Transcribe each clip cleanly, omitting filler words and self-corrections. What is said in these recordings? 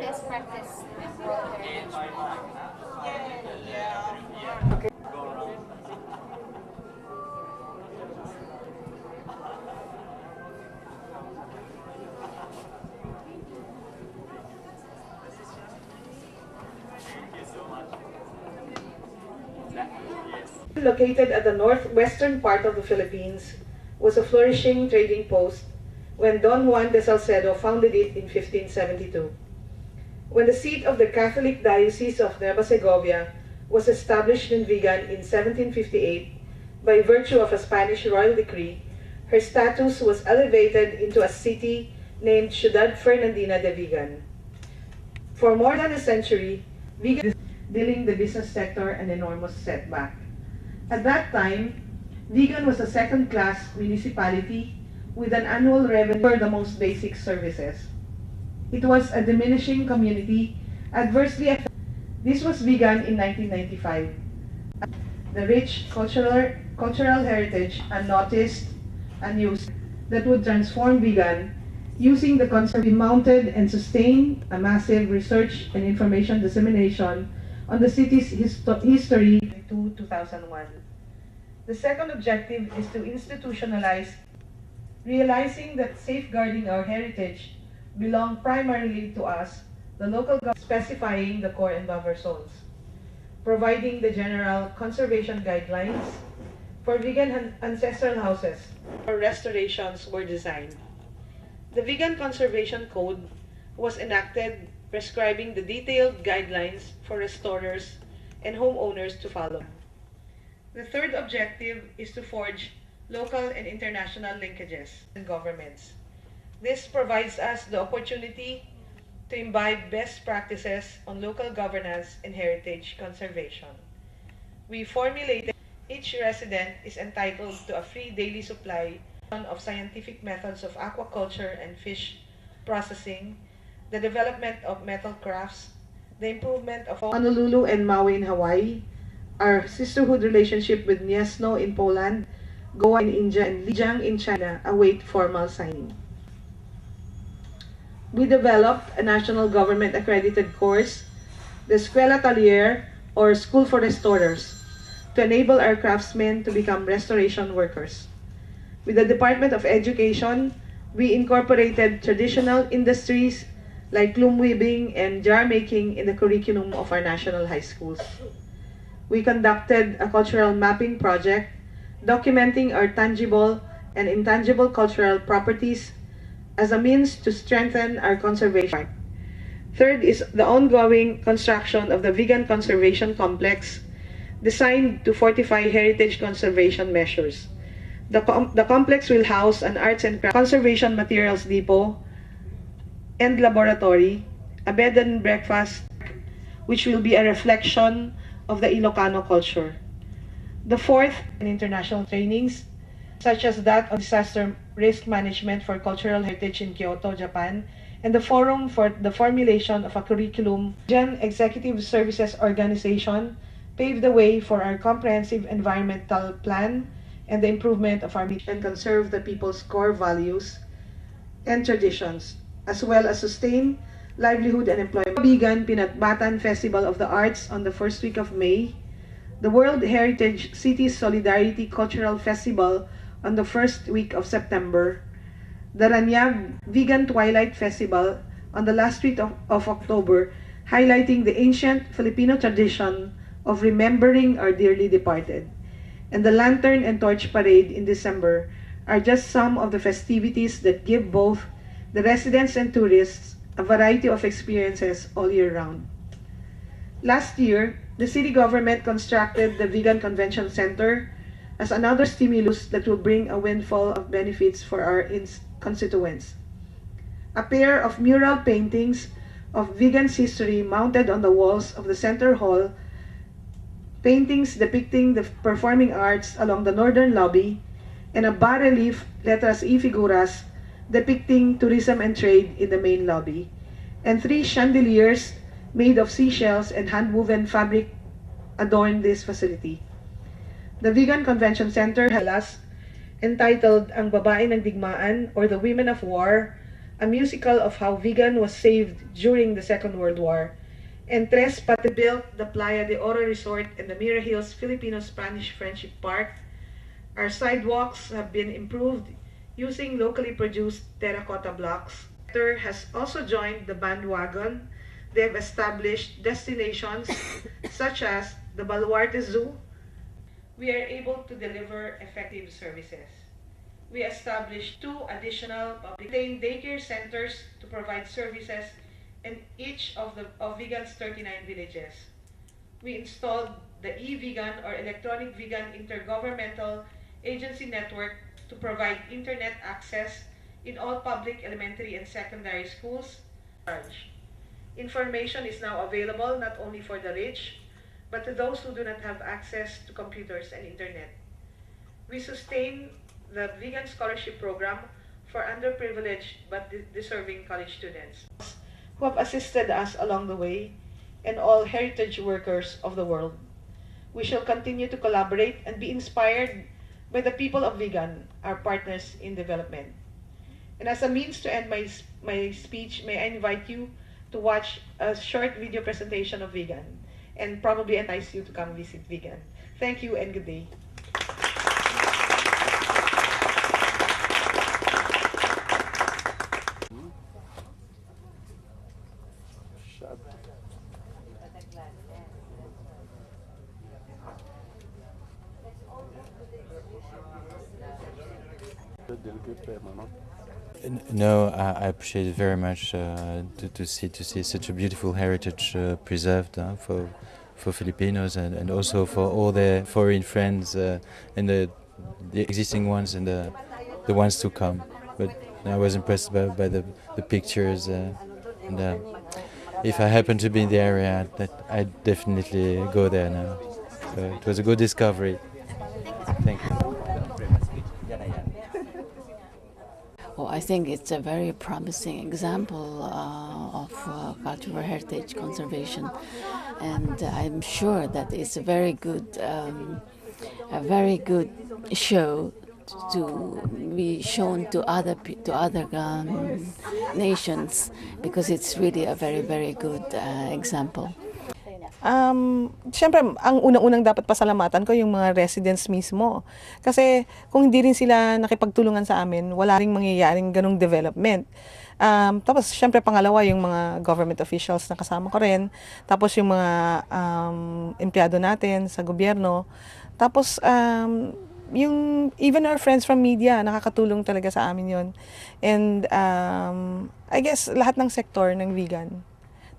Best practice World Heritage. Okay. Located at the northwestern part of the Philippines, was a flourishing trading post when Don Juan de Salcedo founded it in 1572. When the seat of the Catholic Diocese of Nueva Segovia was established in Vigan in 1758 by virtue of a Spanish royal decree, her status was elevated into a city named Ciudad Fernandina de Vigan. For more than a century, Vigan was dealing the business sector an enormous setback. At that time, Vigan was a second-class municipality with an annual revenue for the most basic services. It was a diminishing community, adversely affected. This was Vigan in 1995. The rich cultural heritage unnoticed, unused, that would transform Vigan, using the concept, we mounted and sustained a massive research and information dissemination on the city's history to 2001. The second objective is to institutionalize, realizing that safeguarding our heritage belongs primarily to us, the local government, specifying the core and buffer zones, providing the general conservation guidelines for Vigan ancestral houses or restorations were designed. The Vigan Conservation Code was enacted prescribing the detailed guidelines for restorers and homeowners to follow. The third objective is to forge local and international linkages and governments. This provides us the opportunity to imbibe best practices on local governance and heritage conservation. We formulated each resident is entitled to a free daily supply of scientific methods of aquaculture and fish processing, the development of metal crafts, the improvement of Honolulu and Maui in Hawaii, our sisterhood relationship with Gniezno in Poland, Goa in India, and Lijiang in China await formal signing. We developed a national government accredited course, the Escuela Taller or School for Restorers, to enable our craftsmen to become restoration workers. With the Department of Education, we incorporated traditional industries like loom weaving and jar making in the curriculum of our national high schools. We conducted a cultural mapping project documenting our tangible and intangible cultural properties as a means to strengthen our conservation. Third is the ongoing construction of the Vigan Conservation Complex, designed to fortify heritage conservation measures. The complex will house an arts and conservation materials depot and laboratory, a bed and breakfast, which will be a reflection of the Ilocano culture. The fourth, in international trainings, such as that on disaster risk management for cultural heritage in Kyoto, Japan, and the forum for the formulation of a curriculum. Vigan Executive Services Organization paved the way for our comprehensive environmental plan and the improvement of our mission and conserve the people's core values and traditions, as well as sustain livelihood and employment. Vigan Pinatbatan Festival of the Arts on the first week of May, the World Heritage Cities Solidarity Cultural Festival on the first week of September, the Ranyag Vigan Twilight Festival on the last week of October highlighting the ancient Filipino tradition of remembering our dearly departed. And the Lantern and Torch Parade in December are just some of the festivities that give both the residents and tourists a variety of experiences all year round. Last year, the city government constructed the Vigan Convention Center as another stimulus that will bring a windfall of benefits for our constituents. A pair of mural paintings of Vigan's history mounted on the walls of the Center Hall, paintings depicting the performing arts along the northern lobby, and a bas-relief letras y figuras depicting tourism and trade in the main lobby, and 3 chandeliers made of seashells and hand-woven fabric adorn this facility. The Vigan Convention Center has entitled Ang Babae ng Digmaan or The Women of War, a musical of how Vigan was saved during the Second World War, and Tres Pati built the Playa de Oro Resort and the Mira Hills Filipino-Spanish Friendship Park. Our sidewalks have been improved using locally produced terracotta blocks. The sector has also joined the bandwagon. They have established destinations such as the Baluarte Zoo. We are able to deliver effective services. We established 2 additional public daycare centers to provide services in each of Vigan's 39 villages. We installed the e-Vigan or Electronic Vigan Intergovernmental Agency Network to provide internet access in all public elementary and secondary schools. Information is now available not only for the rich, but to those who do not have access to computers and internet. We sustain the Vigan Scholarship Program for underprivileged but deserving college students who have assisted us along the way, and all heritage workers of the world. We shall continue to collaborate and be inspired by the people of Vigan, our partners in development. And as a means to end my speech, may I invite you to watch a short video presentation of Vigan and probably entice you to come visit Vigan. Thank you and good day. No, I appreciate it very much to see such a beautiful heritage preserved for Filipinos and also for all their foreign friends and the existing ones and the ones to come. But I was impressed by the pictures and if I happen to be in the area, I definitely go there now. So it was a good discovery. Thank you. Well, I think it's a very promising example of cultural heritage conservation, and I'm sure that it's a very good show to be shown to other nations, because it's really a very good example. Siyempre, ang unang-unang dapat pasalamatan ko yung mga residents mismo. Kasi kung hindi rin sila nakipagtulungan sa amin, wala ring mangyayaring ganong development. Tapos, siyempre, pangalawa, yung mga government officials na kasama ko rin. Tapos, yung mga empleyado natin sa gobyerno. Tapos, yung even our friends from media, nakakatulong talaga sa amin yun. And I guess, lahat ng sektor ng Vigan,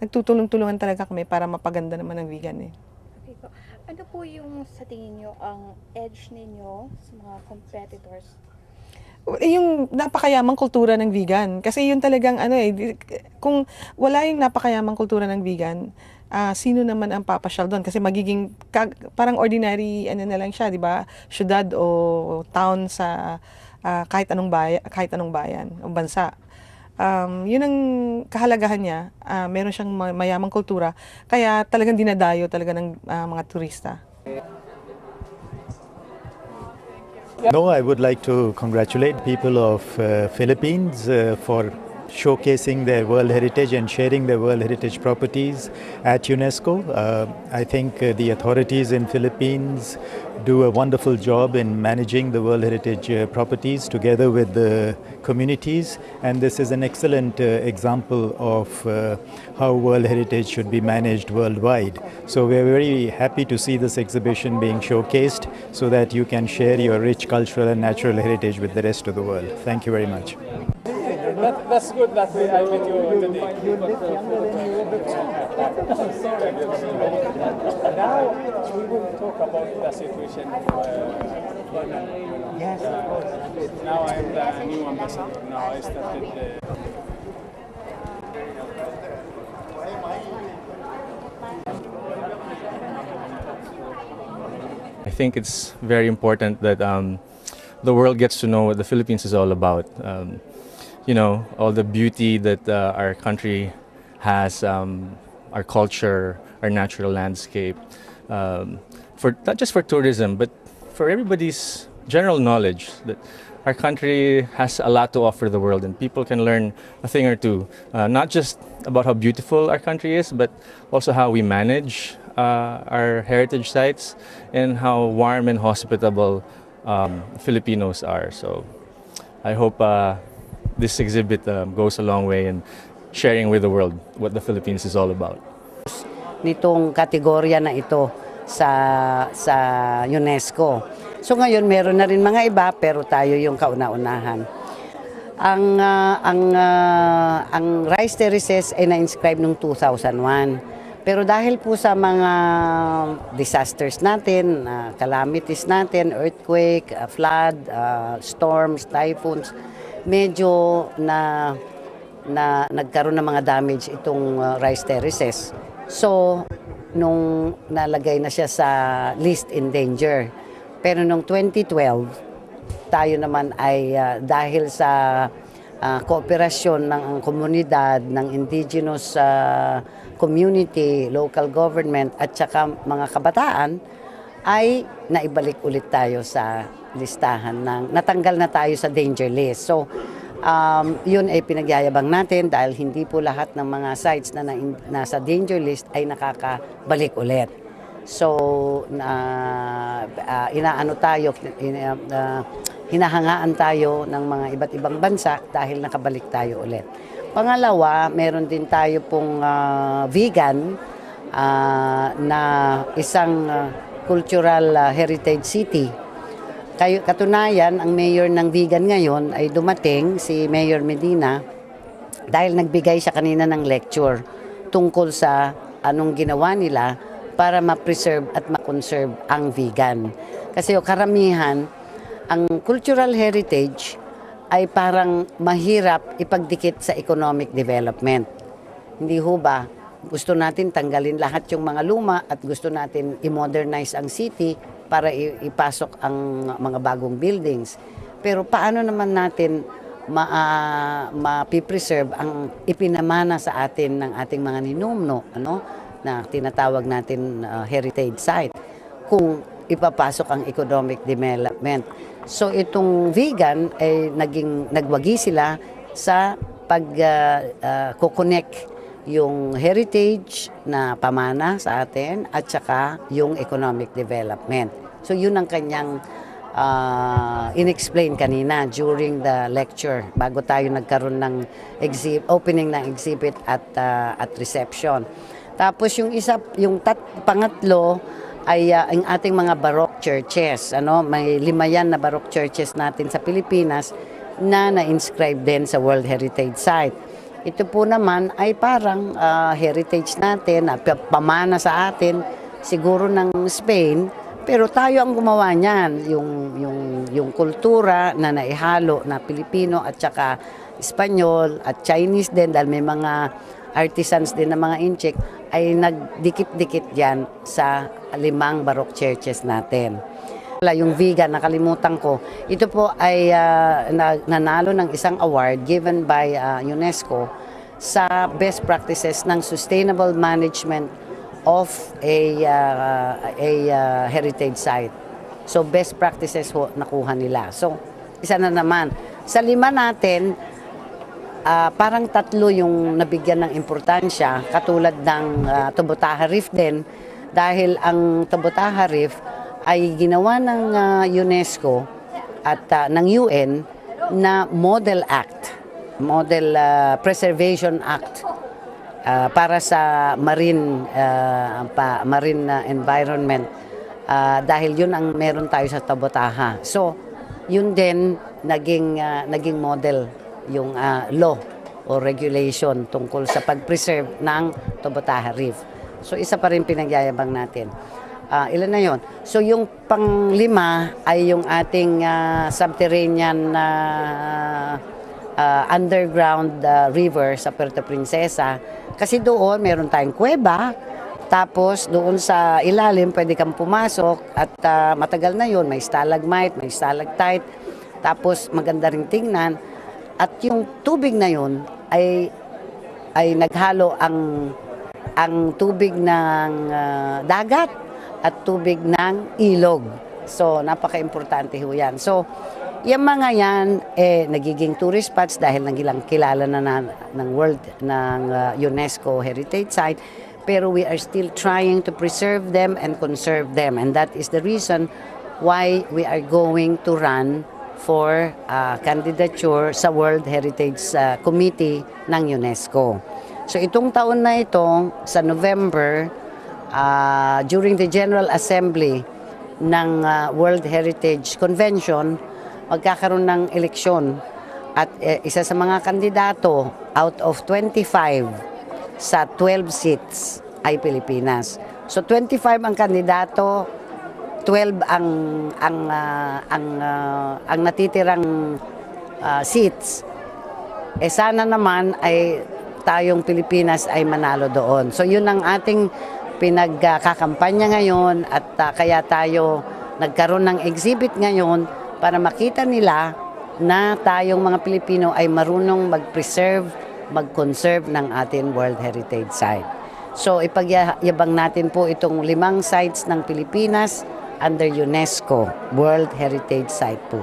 nagtutulong-tulungan talaga kami para mapaganda naman ang Vigan eh. Okay po. Ano po yung sa tingin nyo ang edge ninyo sa mga competitors? Yung napakayamang kultura ng Vigan. Kasi yun talagang kung wala yung napakayamang kultura ng Vigan, sino naman ang papasyal doon? Kasi magiging parang ordinary na lang siya, di ba? Syudad o town sa kahit anong bayan o bansa. Yun ang kahalagahan niya, meron siyang mayamang kultura, kaya talagang dinadayo talaga ng mga turista. No, I would like to congratulate people of Philippines for showcasing their World Heritage and sharing their World Heritage properties at UNESCO. I think the authorities in Philippines do a wonderful job in managing the World Heritage properties together with the communities, and this is an excellent example of how World Heritage should be managed worldwide. So we're very happy to see this exhibition being showcased so that you can share your rich cultural and natural heritage with the rest of the world. Thank you very much. That's good that I met you today. Now we will talk about the situation of Vigan. Yes, of course. Now I am the new ambassador. Now I started. I think it's very important that the world gets to know what the Philippines is all about. You know, all the beauty that our country has, our culture, our natural landscape, for not just for tourism, but for everybody's general knowledge that our country has a lot to offer the world, and people can learn a thing or two, not just about how beautiful our country is, but also how we manage our heritage sites and how warm and hospitable Filipinos are. So I hope this exhibit goes a long way in sharing with the world what the Philippines is all about. Nitong kategorya na ito sa UNESCO. So ngayon meron na rin mga iba pero tayo yung kauna-unahan. Ang rice terraces ay na-inscribe noong 2001. Pero dahil po sa mga disasters natin, calamities natin, earthquake, flood, storms, typhoons, medyo nagkaroon ng mga damage itong rice terraces. So, nung nalagay na siya sa list in danger. Pero nung 2012, tayo naman ay dahil sa kooperasyon ng komunidad, ng indigenous community, local government at saka mga kabataan, ay naibalik ulit tayo sa listahan natanggal na tayo sa danger list. So, yun ay pinagyayabang natin dahil hindi po lahat ng mga sites na nasa danger list ay nakakabalik ulit. So, hinahangaan tayo ng mga iba't ibang bansa dahil nakabalik tayo ulit. Pangalawa, meron din tayo pong Vigan na isang cultural heritage city. Katunayan, ang mayor ng Vigan ngayon ay dumating, si Mayor Medina, dahil nagbigay siya kanina ng lecture tungkol sa anong ginawa nila para ma-preserve at ma-conserve ang Vigan. Kasi karamihan, ang cultural heritage ay parang mahirap ipagdikit sa economic development. Hindi ho ba? Gusto natin tanggalin lahat yung mga luma at gusto natin i-modernize ang city para ipasok ang mga bagong buildings. Pero paano naman natin ma-preserve ang ipinamana sa atin ng ating mga ninumno, na tinatawag natin heritage site, kung ipapasok ang economic development. So itong Vigan ay nagwagi sila sa pag-connect yung heritage na pamana sa atin at saka yung economic development. So yun ang kanyang in-explain kanina during the lecture bago tayo nagkaroon ng opening ng exhibit at reception. Tapos yung pangatlo ay ang ating mga Baroque churches. May 5 yan na Baroque churches natin sa Pilipinas na na-inscribe din sa World Heritage Site. Ito po naman ay parang heritage natin, pamana sa atin, siguro ng Spain, pero tayo ang gumawa niyan, yung kultura na naihalo na Pilipino at saka Espanyol at Chinese din, dahil may mga artisans din na mga incheck, ay nagdikit-dikit yan sa 5 Baroque churches natin. Yung Vigan, nakalimutan ko, ito po ay nanalo ng isang award given by UNESCO sa best practices ng sustainable management of a heritage site. So best practices ho nakuha nila. So isa na naman. Sa 5 natin, parang tatlo yung nabigyan ng importansya, katulad ng Tobutaha Reef din, dahil ang Tobutaha Reef ay ginawa ng UNESCO at ng UN na Model Act, Model Preservation Act para sa marine environment, dahil yun ang meron tayo sa Tobutaha. So, yun din naging model yung law o regulation tungkol sa pag-preserve ng Tobutaha Reef. So, isa pa rin pinagyayabang natin. Ilan na yon? So, yung panglima ay yung ating subterranean underground river sa Puerto Princesa. Kasi doon, meron tayong kuweba. Tapos, doon sa ilalim, pwede kang pumasok. At matagal na yon, may stalagmite, may stalactite. Tapos, maganda ring tingnan. At yung tubig na yon ay naghalo ang tubig ng dagat at tubig ng ilog. So, napaka-importante ho yan. So, yung mga yan, nagiging tourist spots dahil nagilang kilala na ng world, ng UNESCO Heritage Site. Pero we are still trying to preserve them and conserve them. And that is the reason why we are going to run for candidature sa World Heritage Committee ng UNESCO. So itong taon na ito, sa November, during the General Assembly ng World Heritage Convention, magkakaroon ng eleksyon. At isa sa mga kandidato out of 25 sa 12 seats ay Pilipinas. So 25 ang kandidato, 12 ang natitirang seats. Sana naman ay tayong Pilipinas ay manalo doon. So yun ang ating pinagkakampanya ngayon, at kaya tayo nagkaroon ng exhibit ngayon para makita nila na tayong mga Pilipino ay marunong mag-preserve, mag-conserve ng ating World Heritage Site. So ipagyabang natin po itong 5 sites ng Pilipinas under UNESCO World Heritage Site po.